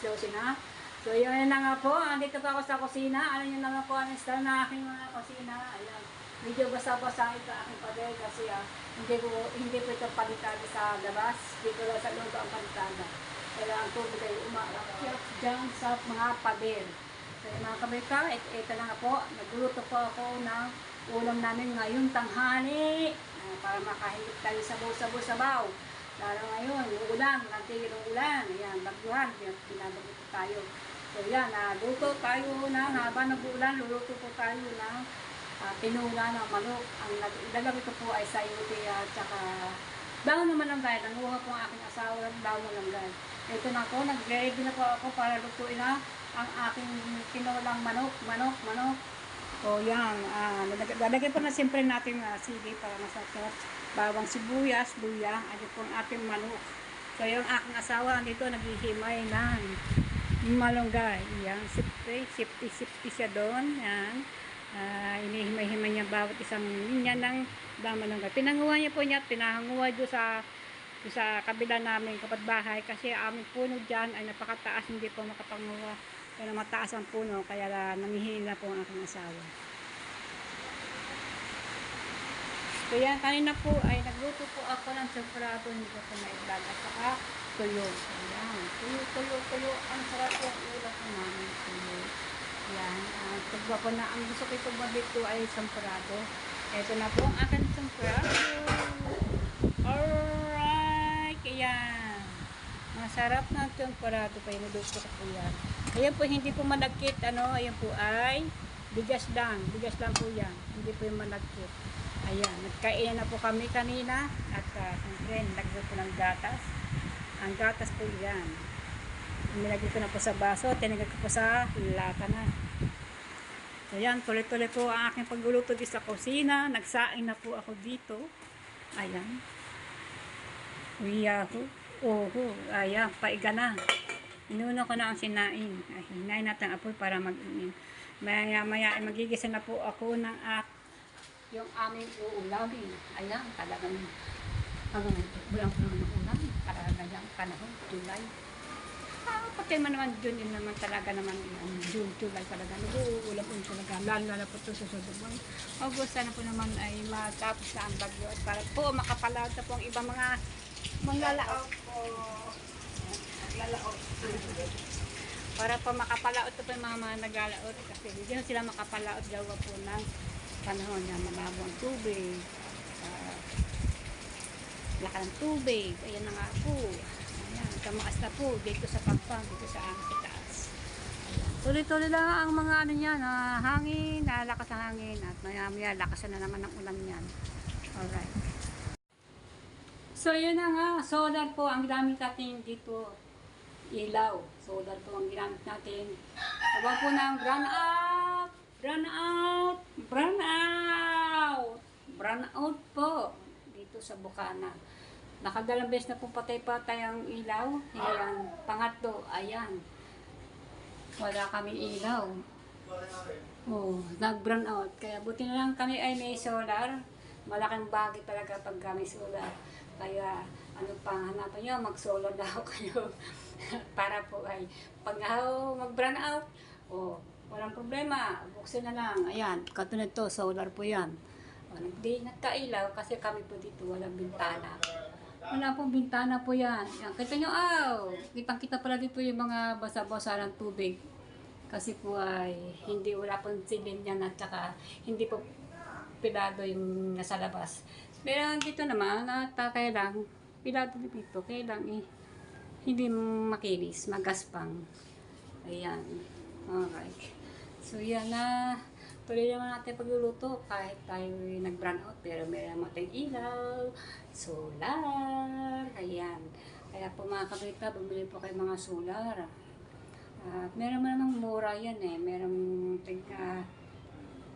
12 na. So, yun na nga po. Andito pa ako sa kusina. Ano nyo naman po ang style na aking mga kusina. Ayan. Medyo basa-basa ito aking pader kasi hindi po ito palitada sa labas. Dito lang sa loob ang palitada. Kaya ang tubig ay umaakyat dyan sa mga pader. So, mga kabrika, ito na nga po. Nagluto po ako ng ulam namin ngayong tanghali. Para makahigit tayo sabaw-sabaw. Lalo ngayon, yung ulan, nantigil yung ulan. Ayan, bagyuhan, pinabagyo po tayo. So yan, luto tayo na, habang nag-ulan, luluto po tayo ng tinula ng manok. Ang ilalagay ko po ay sayote at saka bawang naman lang guys. Nanguha po ang aking asawa ng bawang lang guys. Ito na po, nag-ready na po ako para lutuin na ang aking tinulang manok. O yan, lalagay po na siyempre natin sili para masarap. Bawang sibuyas, luya, ano po ang ating manok. So yung aking asawa dito naghihimay ng malunggay. Yan, sipti siya doon. Yan, inihimay-himay niya bawat isang linya ng malunggay. Pinanguha niya po niya, pinahanguha doon sa kabila namin kapatbahay kasi aming puno dyan ay napakataas, hindi po makapanguha. Kaya mataas ang puno, kaya nanghihila po ang aking asawa. So yan, kanina po ay nagluto po ako ng champurado, hindi ko po na-vlog at saka tuyo. Ayan, tuyo. Ang sarap yung ulam ko namin. Tuyo. Yan, tugba po na. Ang gusto ko itugba dito ay champurado. Ito na po ang aking champurado. Alright, ayan. Masarap na champurado pa yung luto ko po yan. Ayan po, hindi po malagkit, ayan po ay bigas lang po yan. Hindi po yung malagkit. Ayan, nagkainan na po kami kanina at siyempre, nilagyan po ng gatas. Ang gatas po yan. Nilagyan ko na po sa baso, tinigay ko po sa lata na. So yan, tuloy-tuloy po ang aking pagluluto sa kusina. Nagsaing na po ako dito. Ayan. Uyahu. Oho, ayan, paiga na. Inuuna ko na ang sinaing. Ay, hinayin natin ang apoy para mag-inim. Maya, magigisa na po ako ng yung aming uulamin. Ayan, talagang bulang po naman ulam. Talagang panahon, July. Pagkay man naman June, naman talaga naman June, July talaga. Nag-uulam po talaga. Lalo po ito sa susunod. August na po naman ay matapos na ang bagyo. At para po makapalaot na po ang ibang mga laot po. Lalaot. Para po makapalaot na po yung mga naglalaot. Kasi hindi na sila makapalaot gawa po ng panahon na malabo ang tubig, laka ng tubig, ayan na nga po, ayan, kamaas na po dito sa Pagpang, dito sa taas. Tuloy-tuloy lang ang mga niyan, hangin, lakas ng hangin, at maya lakas na naman ang ulan niyan. Alright. So yun na nga, solar po ang ginamit natin dito, ilaw, solar po ang ginamit natin. Sabaw po ng brown out po dito sa Bukana. Nakadalang beses na po patay-patay ang ilaw. Ayan, pangatlo, ayan. Wala kami ilaw. Nag-brown out. Kaya buti na lang kami ay may solar. Malaking bagay talaga pag kami solar. Kaya ano pang hanapan nyo, mag-solar daw kayo. Para po ay pag mag-brown out, walang problema, buksan na lang. Ayan, katulad to, solar po yan. Hindi nagkailaw kasi kami po dito, walang bintana. Wala pong bintana po yan. Ayan, kita nyo, kitang-kita pala dito yung mga basa-basa ng tubig. Kasi po ay wala pong silin yan at saka hindi po pilado yung nasa labas. Pero dito naman, kaya lang, pilado dito, kaya lang hindi makinis, magaspang. Ayan. Alright. So yan na. Tuloy naman natin pagluluto kahit tayo nag-brown out pero meron natin ilaw, solar, ayan. Kaya po mga kabrita, bumili po kayo mga solar. Meron namang mura yan meron tiga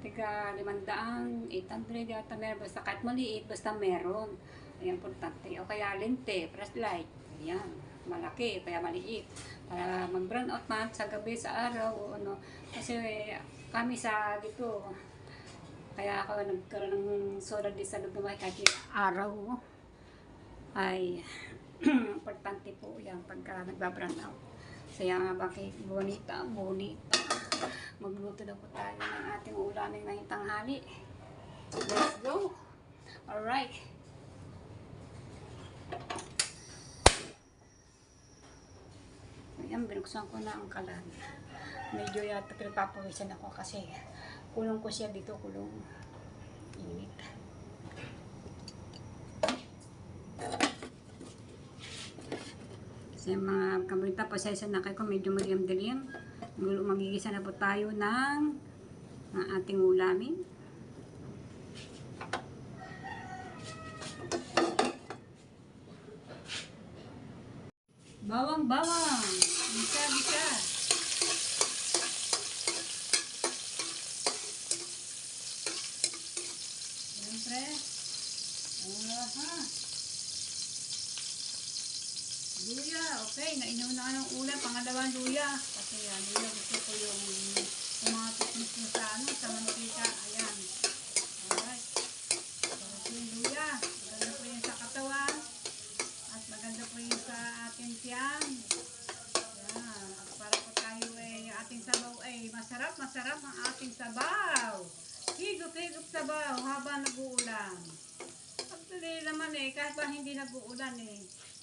500, 800 yata meron, basta kahit maliit, basta meron. Ayan, importante. O kaya lente, flashlight. Ayan, malaki, kaya maliit. Para mag-brown out man sa gabi, sa araw, o ano. Kasi kami sa dito, kaya ako nagkaroon ng solar din sa loob ng bahay kahit araw. Ay, importante po yan pagka nagba-brown out. Saya nga ba kay bonita, bonita. Magluto na po tayo ng ating ulamin ngayong tanghali. Let's go! Alright. Ayan, binuksan ko na ang kalan. Medyo yata pinapapawisan ako kasi kulong ko siya dito, kulong init. Kasi mga kabalita, pasaysa na kayo, medyo madilim-dilim. Magigisa na po tayo ng ating ulamin. Bawang-bawang! Bisa-bisa! Siyempre. Aha! Luya! Okay, nainom na ng ulam. Pangalawang luya. Kasi yan, luya gusto ko yung mga tikmis mo sa sa mantika. Ayan. Alright. Sarap yung luya. Maganda po yung sa katawan. At maganda po yung sa ating tiyan. Ayan. At para po tayo yung ating sabaw masarap ang ating sabaw. Higop-higop sabaw habang nag-uulam. Actually naman kahit ba hindi nag-uulan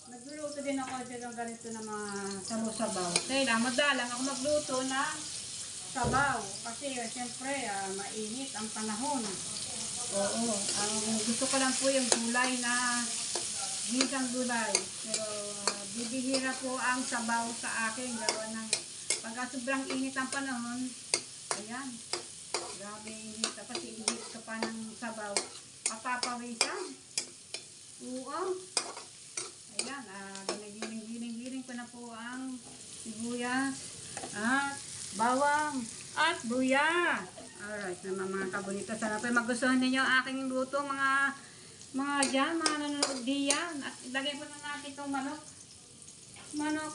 nagluluto din ako dyan ng ganito na mga sabaw-sabaw. Kaya madalang ako magluto ng sabaw. Kasi siyempre mainit ang panahon. Oo. Gusto ko lang po yung gulay na gisang gulay. Pero bibihira po ang sabaw sa akin. Gawa ng pagka sobrang init ang panahon. Ayan. Grabe init. Tapos init ka pa ng sabaw. Papapawisan. Oo. Ayan, ginigiling ko na po ang sibuyas at bawang at luya. Alright, mga kabunita. Sana po magustuhan ninyo ang aking luto, mga nanonood diyan. At ilagay po na natin itong manok. Manok.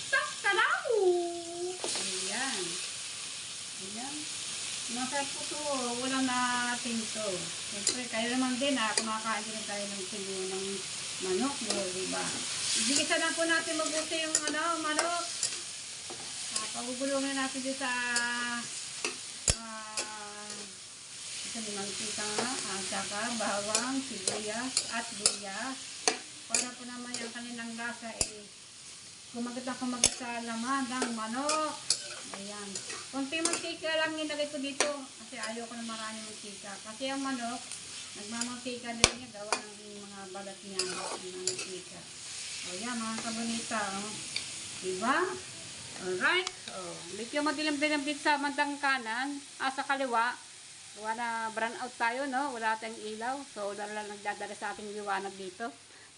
Takalaw! Ayan. Ayan. Masarap po ito. Walang natin ito. Siyempre, kayo naman din kumakain din tayo ng sigo ng manok. Diba? Igigisa lang po natin mabuti yung manok. Pagugulungin natin dito sa mantika at saka bawang, sibuyas at luya. Para po naman yung kanilang lasa kumagat sa laman ng manok. Ayan. Kunti mantika lang nilagay ko dito kasi ayaw ko na marami mantika. Kasi ang manok, nagmamantika din niya gawa ng mga balat niya ng mantika. O yan mga kabunita. Diba? Alright. Medyo madilim-dilim dito sa bandang kanan. Sa kaliwa. Wala brown out tayo, no? Wala tayong ilaw. So, wala lang nagdadala sa ating liwanag dito.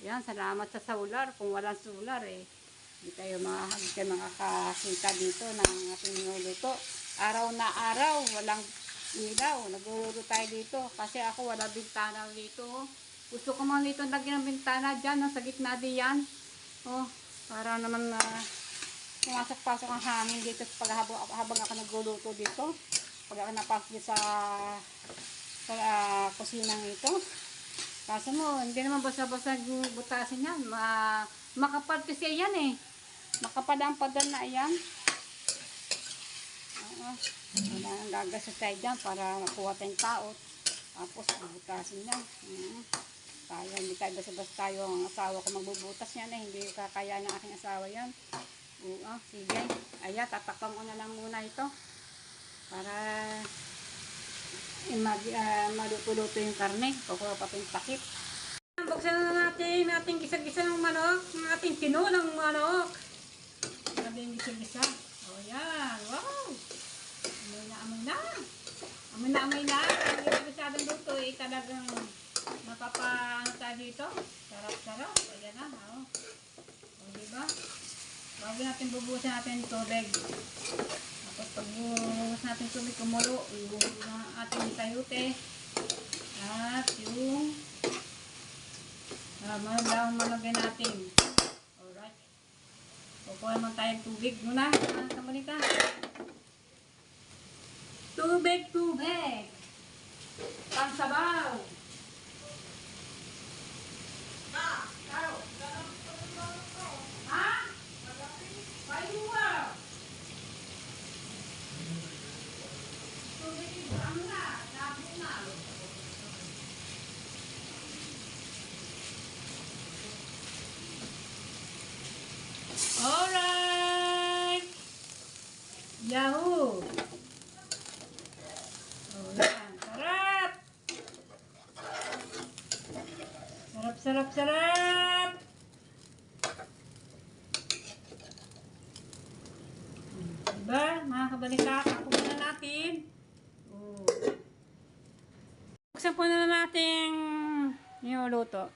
Ayan, salamat sa solar. Kung walang solar, hindi tayo makakakita dito ng ating niluluto. Araw na araw, walang ilaw. Nagluluto tayo dito. Kasi ako wala bintana dito. Gusto ko man dito lagyan ng bintana dyan, sa gitna diyan. Para naman pumasok-pasok ang hangin dito habang ako nagluluto dito. Pag ako napasok dito sa kusinang ito. Kaso mo, hindi naman basta-basta butasin yan. Makapal kasi yan Makapal ang padan na yan. Wala nang gagastos tayo dyan para makuha tayong taot. Tapos, butasin yan. Tayo, hindi tayo basta-basta tayo ang asawa ko magbubutas yan hindi kakaya ng aking asawa yan. Sige. Ayan, tatakpan ko na lang muna ito. Para maluto-luto yung karne. Kukuha pa yung takip. Buksan na natin ating gisa-gisa ng manok. Ating tinulang manok. Ating gisa-gisa. Yan. Wow! Amoy na. Amoy na. Ang gisa-gisadang luto talagang mapapano tayo dito. Sarap-sarap. Ayan na. Diba? Bago natin bubuhusan natin tubig. Tapos pag buhos natin tubig kumulo, ibuhos na ating sayote. At yung malagay natin. Alright. Kukuha naman tayong tubig muna. Kamalita. Tubig. Pangsabaw. Yahoo! Oh, yan. Sarap! Sarap, sarap, sarap! Diba, mga kabalita, takbo na natin. Oh. Buksan po na natin yung luto.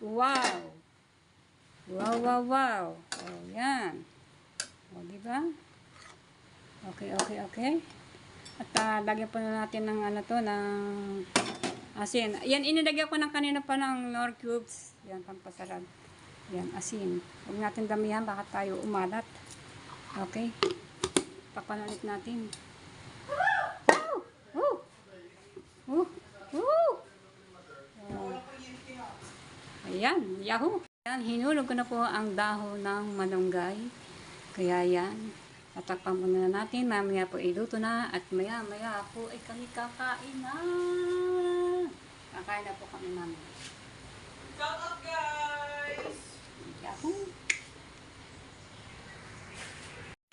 Wow! Wow, wow, wow! Oh, yan. O, diba? Okay, okay, okay. At lagyan po na natin ng ano to, ng asin. Yan, inilagyan ko ng kanina pa ng Knorr cubes. Yan, pampasarap. Yan, asin. Huwag natin damihan, baka tayo umalat. Okay. Papanulit natin. Woo! Woo! Woo! Ayan, yahoo! Yan, hinulog ko na po ang dahon ng malunggay. Kaya yan, tatakpan muna natin. Mamaya po iluto na at maya po ay kami kakain na. Kakain na po kami mamaya. Shout out guys! Yahoo!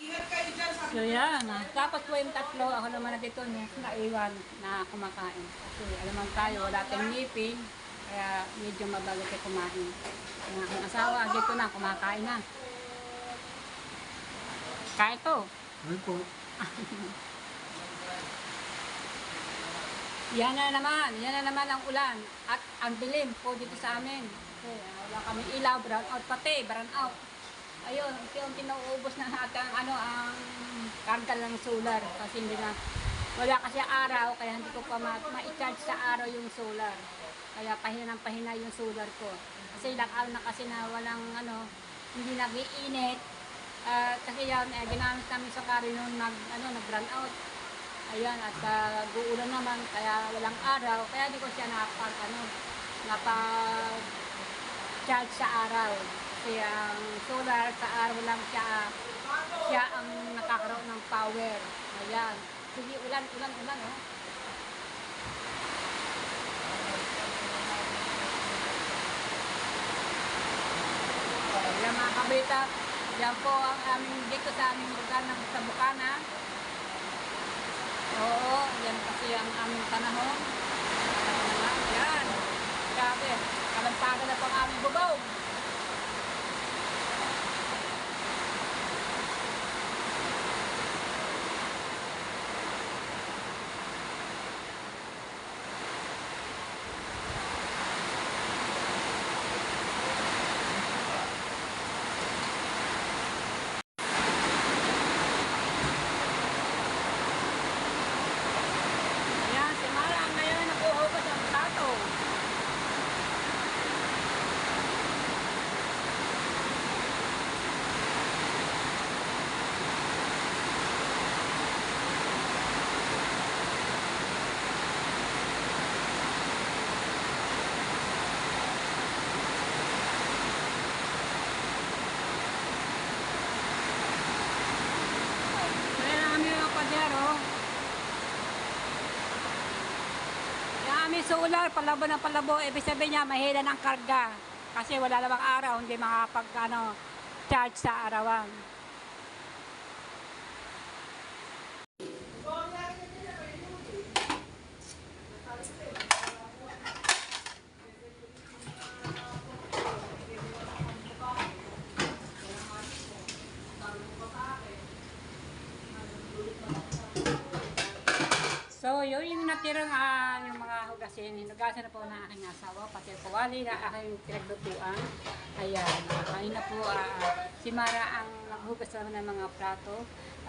Ingat kayo dyan sa So yan, tapos po yung tatlo, ako naman na dito naiwan na kumakain. Kasi alam mo tayo, wala tayong ngipin, kaya medyo mabagal kayo kumain. Ang aking asawa, dito na, kumakain na. Kain to. Ay po. Yan na naman ang ulan. At ang dilim po dito sa amin. Okay, wala kami ilaw, brown out pati, brown out. Ayun, unti-unti nauubos na natin ang karga ng solar kasi hindi na, wala kasi araw, kaya hindi ko pa ma-charge sa araw yung solar. Kaya pahina ng pahina yung solar ko. Kasi ilang araw na kasi na walang hindi nag-iinit. Kasi yan, ginamit namin sa kari nung nag-run out. Ayan, at guulan naman, kaya walang araw. Kaya di ko siya napag-charge sa araw. Kasi ang solar sa araw lang siya ang nakakaroon ng power. Ayan. Sige, ulan, oh. Ayan mga kabita, yan po ang aming dito sa aming lugar ng sa Bukana. Oo, yan kasi ang aming panahon. Yan. Grabe, kalantagan na po ang aming bubaw. Solar, palabo ng palabo, ibig sabihin niya mahila ng karga kasi wala namang araw, hindi makapag charge sa arawan. So, yung natirang yung mga hugasin, hinugasan na po ng aking asawa, pati kawali na aking pinaglutuan. Ayan, kanina po si Mara ang naghugas naman ng mga plato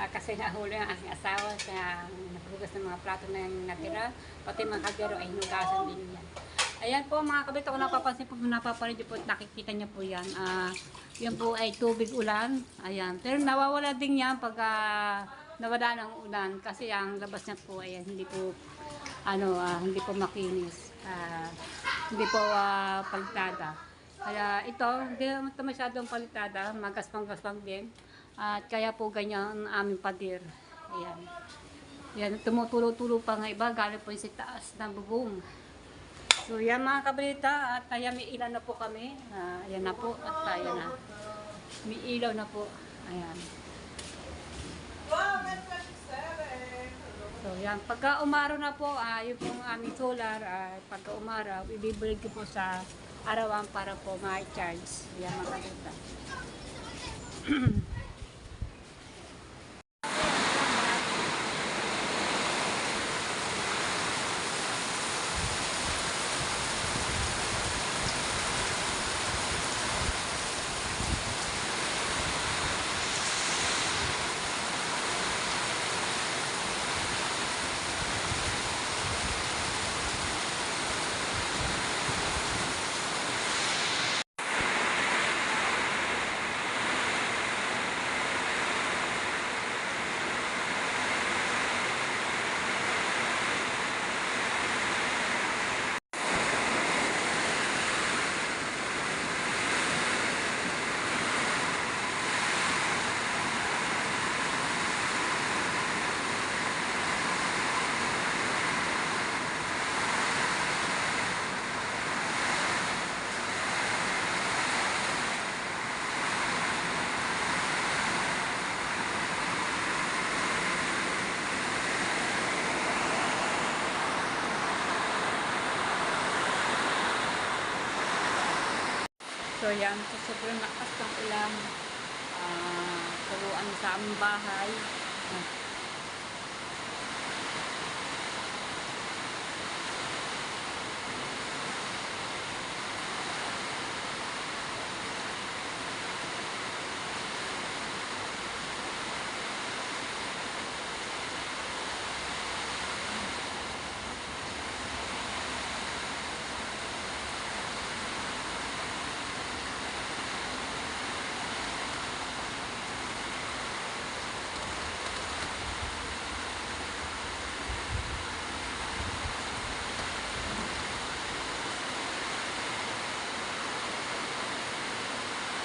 kasi nahuli ang aking asawa kaya naghugas ng mga plato na yung natira, pati mga kagero ay hinugasan din yan. Ayan po mga kabito, kung napapansin po, napaparid po, nakikita niyo po yan. Yan po ay tubig ulan. Ayan, pero nawawala din yan pag nawala ng ulan kasi ang labas niya po ay hindi po hindi po makinis, hindi po palitada. Kaya ito hindi naman masyadong palitada, magaspang-gaspang din at kaya po ganyan ang aming pader. Ayan, yan, tumutulo-tulo pa nga iba galing po sa taas ng bubong. So yan mga kabalita, at kaya may ilaw na po kami. Ayan na po, at ayan na, may ilaw na po. Ayan. Wow, Ayan, pagka umaraw na po, yung pong aming solar, pagka umaraw, ibibigay ko po sa arawan para po ma-charge. Ayan, mga kalita. So yan, sa sobrang lakas ng ulan, turuan sa aming bahay.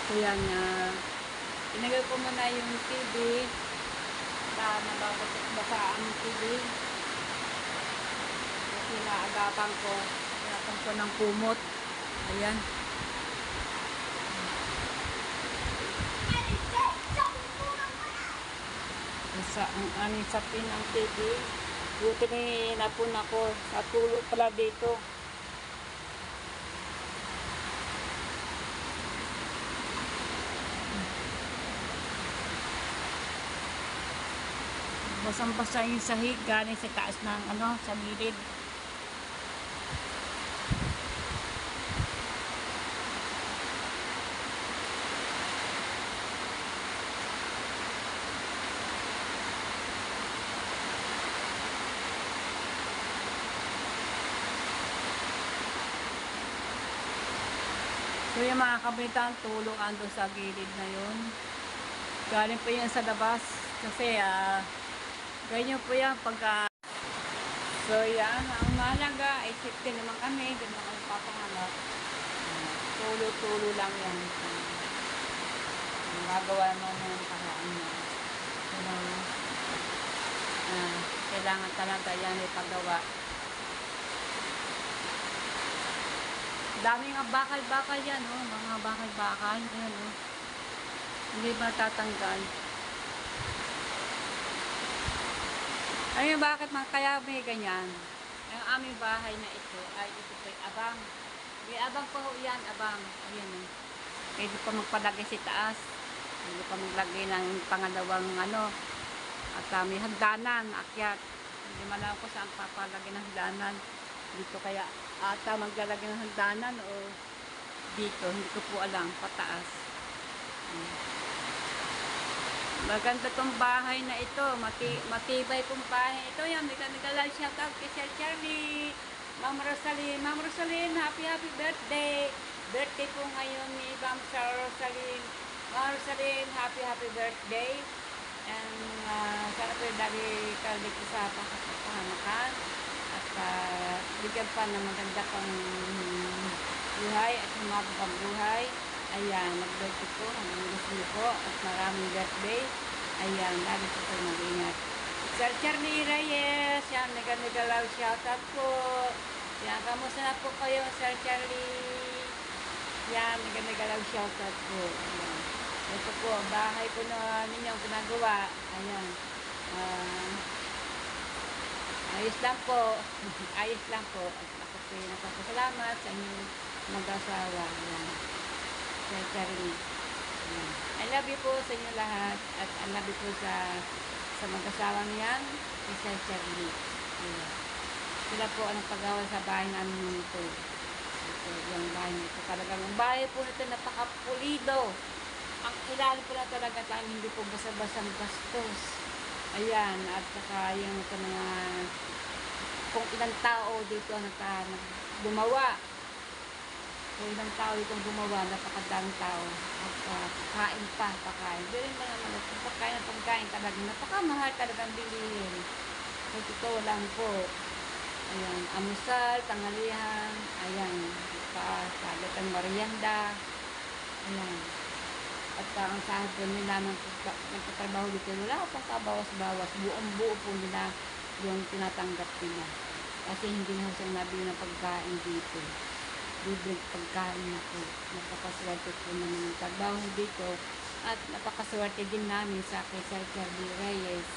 So yan, inagay ko muna yung TV na nababatok ba sa aming TV. Kasi naagapan ko ng kumot. Ayan. Ang aming sapin ng TV. Buti na napun ako. Natulog pala dito. Basang-basa yung sahig galing sa taas ng sa gilid. So yung mga kabitan, tulong ando sa gilid na yun. Galing po yan sa labas kasi ganyan po yan pagka. So yan, ang mahalaga ay safety naman kami, hindi naman kami papangalap. Tulo-tulo lang yan. Magawa naman ng paraan na. Kailangan talaga yan ipagawa. Daming bakal-bakal yan, mga bakal-bakal. Ayan, hindi ba tatanggal? Ayun, bakit kaya may ganyan? Ang aming bahay na ito ay ito po abang. May abang pa ho yan, abang. Ayan, pwede pa magpalagay sa taas. Pwede pa maglagay ng pangalawang at may hagdanan, akyat. Hindi man alam ko saan papalagay ng hagdanan. Dito kaya ata maglalagay ng hagdanan o dito, hindi ko po alam, pataas. Maganda tong bahay na ito, matibay pong bahay ito. Yan, nagalaw shout out kay Sir Charlie, Ma'am Rosaline. Ma'am Rosaline, happy birthday. Birthday po ngayon ni Ma'am Rosaline. Ma'am Rosaline, happy birthday. And sana po dali kalig sa pangkapahamakan. At bigyan pa ng maganda pang buhay at humabang buhay. Ayan, nag-birthday po. Hanggang gusto niyo po. At maraming birthday. Ayan, lagi po kayo mag-ingat. Sir Charlie Reyes. Yan, nagalaw shoutout po. Yan, kamusta na po kayo, Sir Charlie? Yan, nagalaw shoutout po. Ayan. Ito po, bahay po na ninyong ginagawa. Ayan. Ayos lang po. Ayos lang po. At ako po yung nagpapasalamat sa inyong mag-asawa. Ayan. Sir Charlie. Ayan. I love you po sa inyo lahat. At I love you po sa mag-asawa niyan, si Sir Charlie. Ayan. Sila po ang pag-awal sa bahay namin nito. Ito, yung bahay nito. Talagang ang bahay po nito napakapulido. Ang ilalim po na talaga tayo, hindi po basa-basang bastos. Ayan, at saka yung sa mga kung ilang tao dito ang gumawa. Kung ilang tao dito gumawa, napakadaming tao. At kain pa, pakain. Bilhin mo naman, pagkain talaga. Napakamahal talagang bilihin. So, totoo lang po. Ayan, amusal, tanghalian, ayan, saglit ang merienda. Ayan. At ang sahod po nila nagtatrabaho dito, wala ko pang kabawas-bawas. Buong-buo po nila yung tinatanggap nila. Kasi hindi na siya nabili ng pagkain dito. Bibig pagkain na po. Napakaswerte po naman yung trabaho dito. At napakaswerte din namin sa kay Sir Charlie Reyes.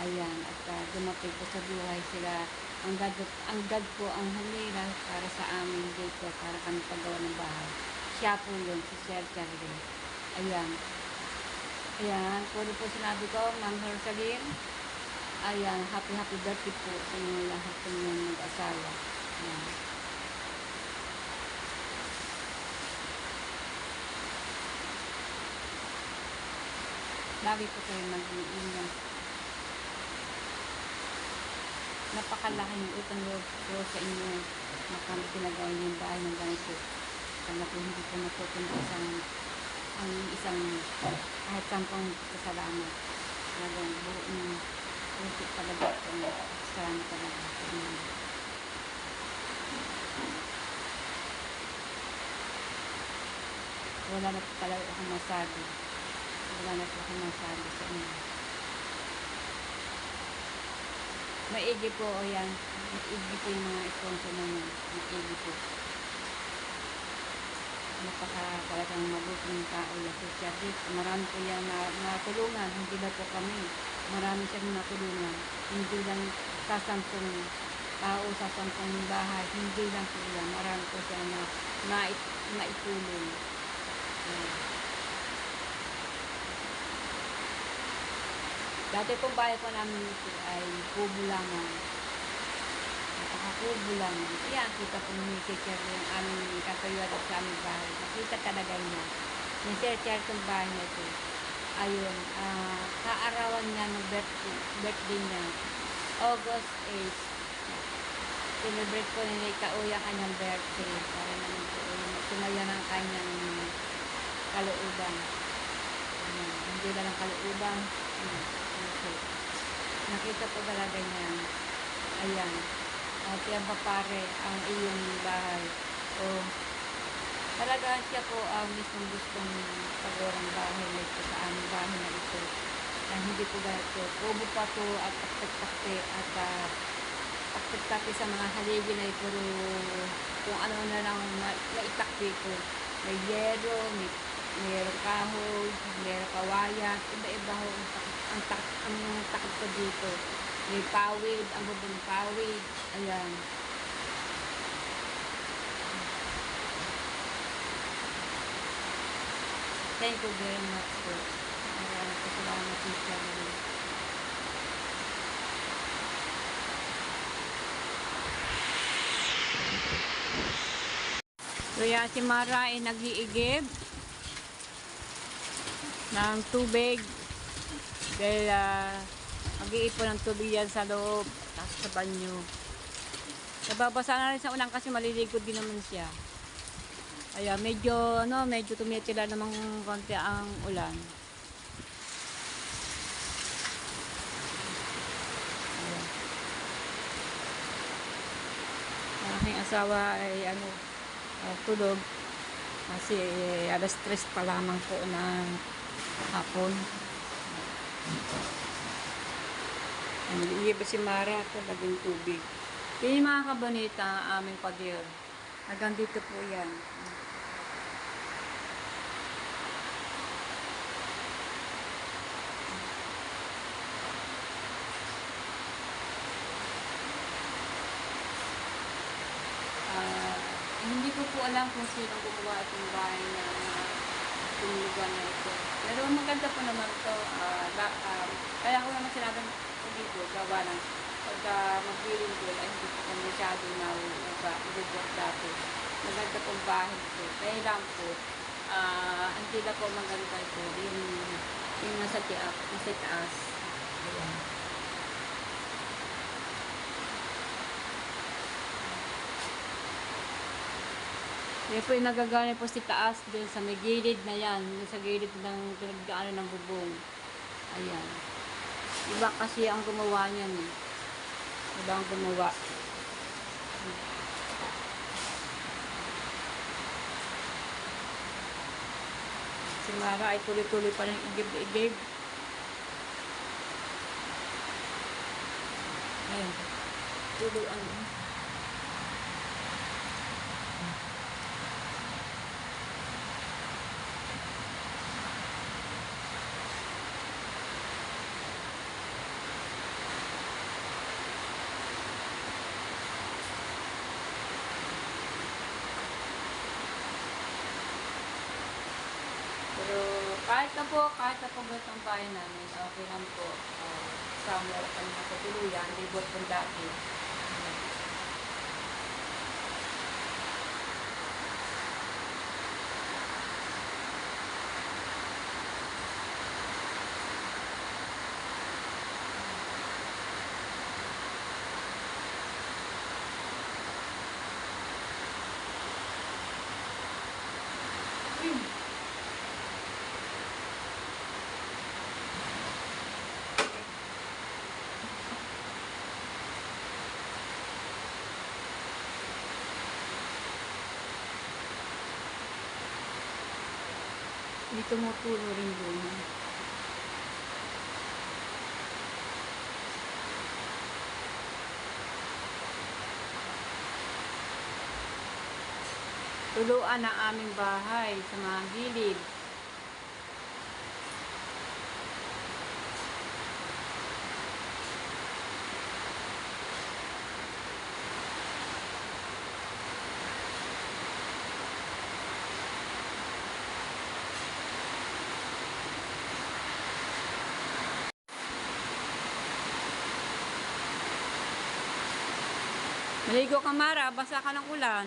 Ayan, at dumating po sa buhay sila. Ang God po ang humira para sa amin dito, para kami paggawa ng bahay. Siya po yun, si Sir Charlie. Ayan. Ayan. Puro po sinabi ko, Ma'am Rosaline. Ayan. Happy birthday po sa inyo lahat ng inyong mag-asawa. Ayan. Lagi po kayo mag-iingat. Napakalaki ng utang loob po sa inyo na kami pinagawa yung bahay ng ganito. Kaya po hindi po natutunan ang isang kahit sampang kasalamat. Talagang buong puso talaga ito. Kasalamat talaga. Wala na po talaga akong masabi. Wala na po akong masabi sa inyo. Maigi po o yan. Maigi po yung mga sponsor naman. Maigi po. Talagang mabuting tao yan si Charlie. Marami po yan natulungan. Hindi na po kami. Marami siyang natulungan. Hindi lang sa 10 tao, sa 10 bahay. Hindi lang po yan. Marami po siya na maitulong. Dati pong bahay po namin ito ay kubo lamang. Napakakubo lamang. Yan, kita po ni Sir Charlie yung aming katayuan sa aming bahay. Nakita talaga niya. Ni Sir Charlie itong bahay na ito. Ayun, kaarawan niya ng birthday niya. August 8. Celebrate po nila ikauya kanyang birthday. Para naman po tumaya ng kanyang kalooban. Hindi na lang kalooban. Nakita po talaga niya. Ayan. At yan pa pare ang iyong bahay. O talaga siya po ang mismong gustong pagawang bahay nito sa aming bahay na ito. Na hindi po ganito. Kubo pa to at takte-takte at takte-takte sa mga haligi na ito. Kung ano na lang maitakte ko. May yero, mayroong kahoy, mayroong kawayan, iba-iba ho ang takot ko dito. May pawid, ang bubong pawid. Ayan. Thank you very much po. Maraming salamat po sa inyo. Kaya si Mara ay nag-iigib ng tubig dahil mag-iipon ng tubig yan sa loob tapos sa banyo. Nababasa na rin sa ulan kasi maliligod din naman siya. Kaya medyo tumitila namang konti ang ulan. Ayan. Ang aking asawa ay tulog kasi alas 3 pa lamang po ng hapon. Nag-iiba si Mara at laging tubig. Yung mga kabanita, aming pader. Hanggang dito po yan. po alam kung sino gumawa itong bahay na itong lugar na ito. Pero maganda po naman ito. Kaya ko naman sinabing dito, gawa ng pagka mag-linggo ay hindi po kami masyado na ibubot dati. Maganda pong bahay po. Kaya lang po, hindi na po maganda po yung nasa taas. Ayan. Yan po yung nagagana po si taas dun sa may gilid na yan. Dun sa gilid ng pinagdaanan ng bubong. Ayan. Iba kasi ang gumawa niyan eh. Iba ang gumawa. Si Mara ay tuloy-tuloy pa ng igib-igib. Ayan. Tuloy ang... Pero kahit na po ganito ang bahay namin, okay lang po. Kasama wala kami natutuluyan, libot po dati. May tumutulo rin doon. Tuluan ang aming bahay sa mga gilid. Maligo ka, Mara, basa ka ng ulan.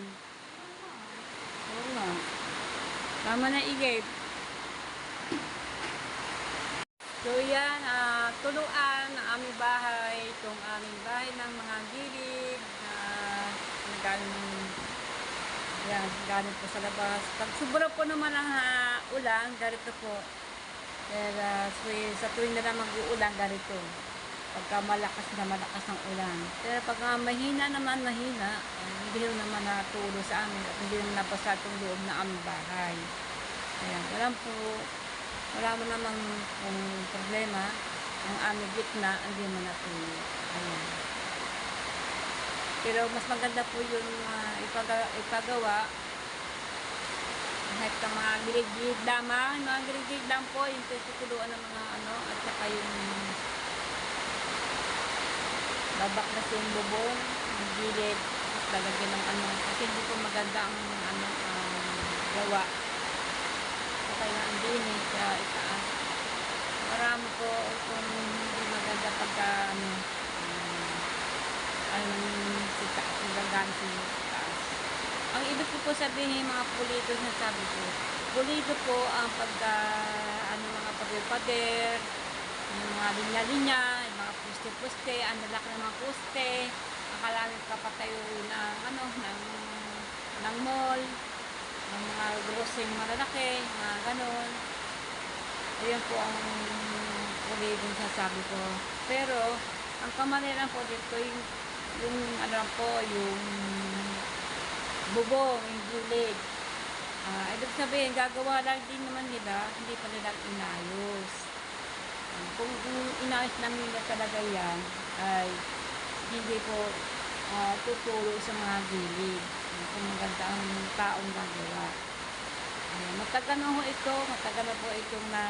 Oo nga. Tama na igib. So yan, tuluan ang aming bahay, itong aming bahay ng mga gilid na galing po sa labas. Pag sobra po naman ang ulan, ganito po. Pero sa tuwing na mag-uulan, ganito. Pagka malakas ang ulan. Pero pag mahina, hindi naman natulo sa amin at hindi naman nabasa itong loob na aming bahay. Ayan, wala mo namang problema. Ang aming gitna, hindi mo natulo. Ayan. Pero mas maganda po yung ipagawa kahit ang mga gilid-gilid lamang, mga gilid-gilid lang po, yung tutuluan ng mga at saka yung babaklas yung bubong, yung gilid, lalagyan ng kasi hindi po maganda ang gawa. So kaya ang dinis, itaas. Marami po kung hindi maganda pagka si taas, nagagaan si taas. Ang ibig ko po sabihin mga pulido na sabi ko, pulido po ang pagka mga pader-pader, yung mga linya-linya, yung mga poste-poste, ang lalaki ng mga poste, akalamit kapatayo ng mall, ng mga grocery malalaki, mga ganon. Ayan po ang pulido na sabi ko. Pero, ang kamalian po dito, yung bubong, yung gilid. Ibig sabihin, gagawa lang din naman nila, hindi pa nila inayos. Kung inayos namin nila talaga yan, ay hindi po tuturo sa mga gilid. Kung maganda ang taong gagawa. Matagal na po itong na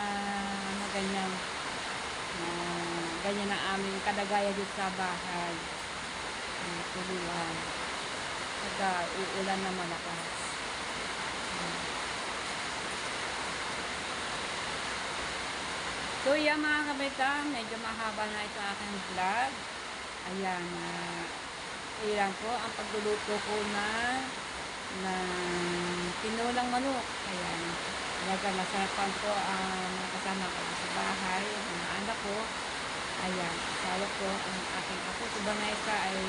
ganyan. Ganyan na aming kadagaya dito sa bahay. Tuluan. Uulan na malakas. So yan mga kabaitan, medyo mahaba na ito aking vlog. Ayan, ilan po ang pagluluto ko na tinulang manok. Ayan, talaga masarapan po ang kasama ko sa bahay, ang mga anak ko. Ayan, asawa ko, ang aking apo. Si Vanessa ay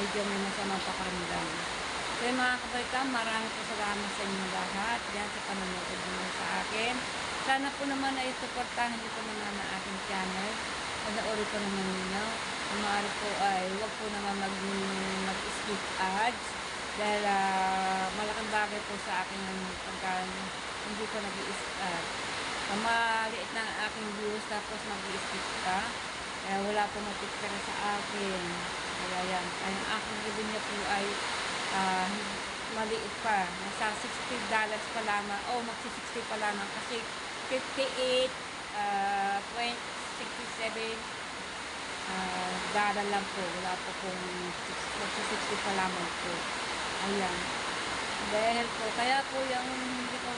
medyo may masamang pakaramdam. So mga kabaitan, maraming po salamat sa inyong lahat. Yan sa panonood nyo sa akin. Sana po naman ay supportahan niyo po naman ang aking channel. Panoorin po naman ninyo. Kung maaari po ay huwag po naman mag-skip ads. Dahil malaking bagay po sa akin pagka hindi ko nag-skip ads. Maliit na ang aking views tapos mag-skip ka. Kaya wala po matipira sa akin. Kaya yan. Kaya ang aking revenue po ay maliit pa. Nasa $60 pa lamang. O magsi-60 pa lamang. Kasi 58, 67 dollar lang po. Wala po kung magsi-60 pa lamang po. Ayan. Dahil po, kaya po yung hindi ko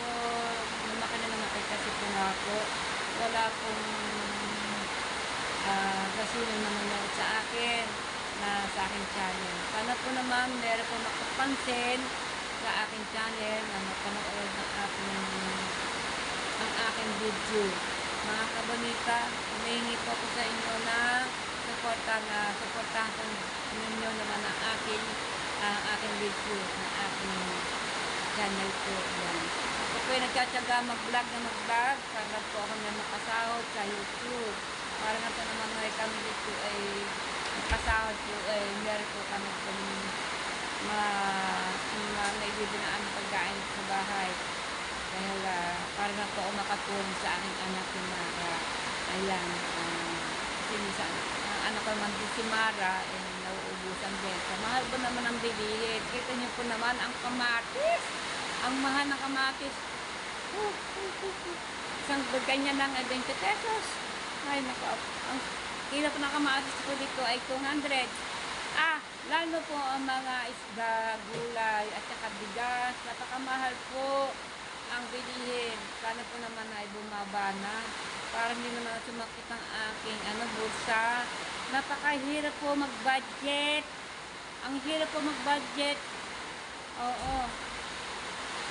lumaki na naman kasi po nga po, wala pong gasino na manood sa akin na sa aking channel. Sana po naman meron po makapansin sa aking channel na mapanood ng ang aking video. Mga kabonita, humihingi po ako sa inyo na supportahan po ninyo naman ang aking video ng aking channel po. Yan. Ako po ay nagtsatsaga mag-vlog para po ako na makasahod sa YouTube. Para nga po naman may kami dito ay makasahod po ay meron po kami po may bibinaan ng pagkain sa bahay. Dahil para na po ako makatulong sa aking anak si Mara. Ayan. Ang anak ko naman si Mara ay nauubusan din. Sa mahal po naman ang bilihin. Kita niyo po naman ang kamatis. Ang mahal ng kamatis. Isang ganyan lang ay 20 pesos. Ay, nako. Ang kilo po ng kamatis po dito ay 200. Lalo po ang mga isda, gulay, at saka bigas. Napakamahal po ang bilihin. Sana po naman ay bumaba na. Para hindi naman sumakit ang aking bulsa. Napakahirap po mag-budget. Ang hirap po mag-budget. Oo.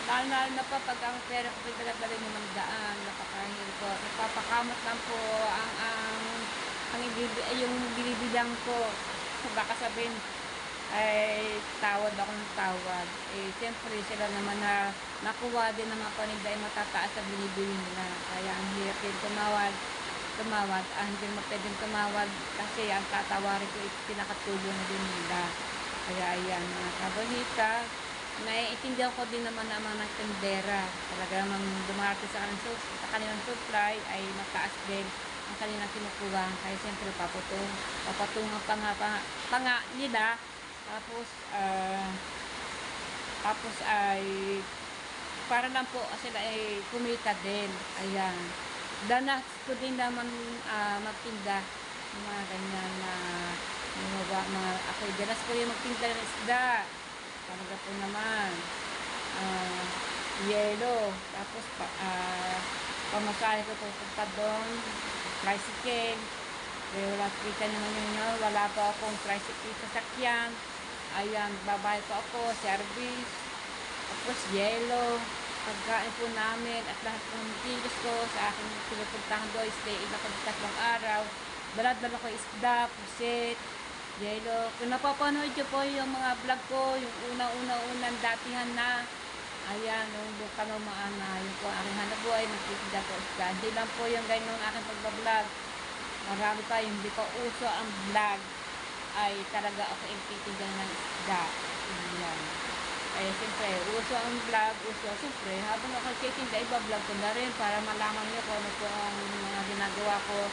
Lalo na pa pag ang pera ko pinagdala mo ng daan. Napakahirap po. Napapakamot lang po yung binibilang ko. Baka sabihin ay tawad ako ng tawad. Siyempre sila naman na nakuha din ng mga paninda ay matataas sa binibili nila. Kaya ang hirap din tumawad. Hindi mo pwedeng tumawad kasi ang tatawarin ko pinakatubo na din nila. Kaya ayan mga kabahita, naiintindihan ko din naman ang mga tendera. Talaga namang dumarating sa kanilang supply ay mataas din ang kanilang kinukuha. Kaya siyempre papatungan pa nga nila. Tapos ay para lang po sila ay kumita din. Ayan. Danas ko din naman magtinda mga ganyan na ako danas ko yung magtinda ng isda. Talaga po naman yelo. Tapos pamasahe ko pupunta doon, tricycle. Kaya wala kita naman yun, wala pa akong tricycle sa sakyan. Ayan, babayad pa ako, service. Tapos yelo, pagkain po namin at lahat ng kilos ko sa aking pinupuntahan doon, stay in ako 3 araw. Dala-dala ko isda, pusit, yelo. Kung napapanood nyo po yung mga vlog ko, yung unang datihan na, ayan, yung kanumaan na, yung po aking hanap buhay, magtitinda ko isda. Hindi lang po yung ganyan ng aking pagbablog. Marami pa yung hindi pa uso ang vlog, ay talaga ako impitinda ng isda. Ayan. Kaya siyempre, uso ang vlog, siyempre, habang ako nagtitinda, iba-vlog ko na rin para malaman nyo kung ano po ang mga ginagawa ko,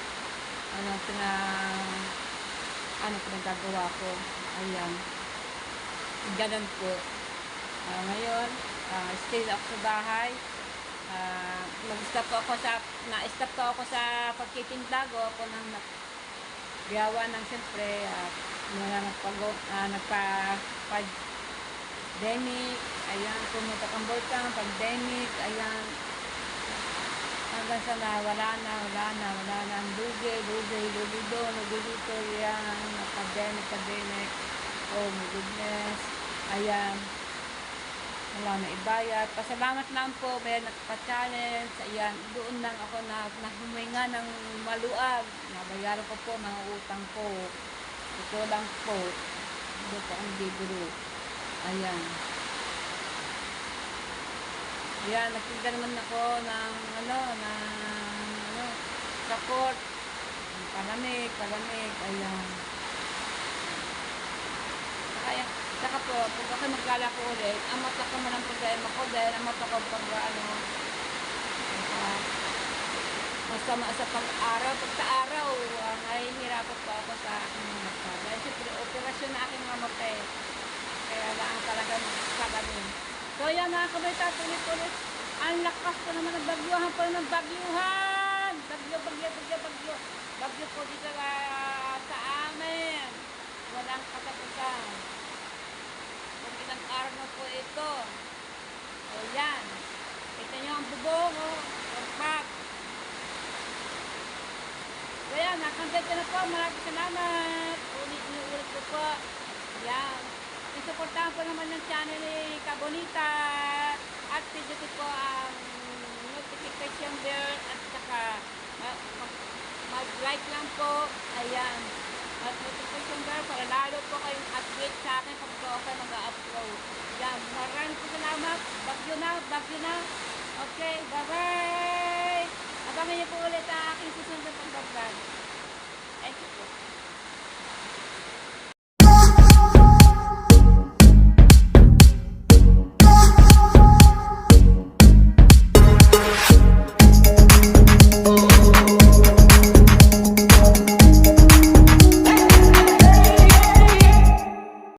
pinagagawa ko. Ayan. Ganun po. Ngayon, stay ako sa bahay. Na-stop po ako sa pagtitinda. Ako nang naggawa ng siyempre nagpa-pandemic. Ayan, pumunta kang Bulkang, pandemic. Ayan. hanggang sa wala na ang lugi doon, lugi dito, yan, pandemic, oh my goodness, ayan, wala na ibayad, pasalamat lang po, may nagpa-challenge, ayan, doon lang ako na huminga ng maluag, nabayaran ko po mga utang ko, ito lang po, hindi po ang bibiro, ayan. Yan, nagtinda naman ako ng support. Palamig, ayan. Saka po, pag ako maglalako ulit, ang mata ko man ang problema ko dahil ang mata ko masama sa pag-araw. Pagka-araw, nahihirapan po ako sa aking mga mata. Dahil siyempre, operasyon na aking mga mata eh. Kaya lang talaga magkakaroon. So yan mga kabalita, tulit-tulit. Ang lakas po naman ng bagyuhan po ng bagyuhan. Bagyo po dito sa amin. Walang katapusan. Kung ilang araw na po ito. So yan. Kita nyo ang bubong. Pagpak. So yan, nakanggat na po. Maraming salamat. Ulit ko po. Yan. Isuportahan po naman ng channel ni Kabonita at pindutin po ang notification bell at saka mag-like lang po, ayan, at notification bell para lalo po kayong update sa akin pag po ako mag-upload. Yan, maraming po salamat, bagyo na, okay, bye-bye, abangan niyo po ulit ang aking susunod na pag-vlog. Thank you po.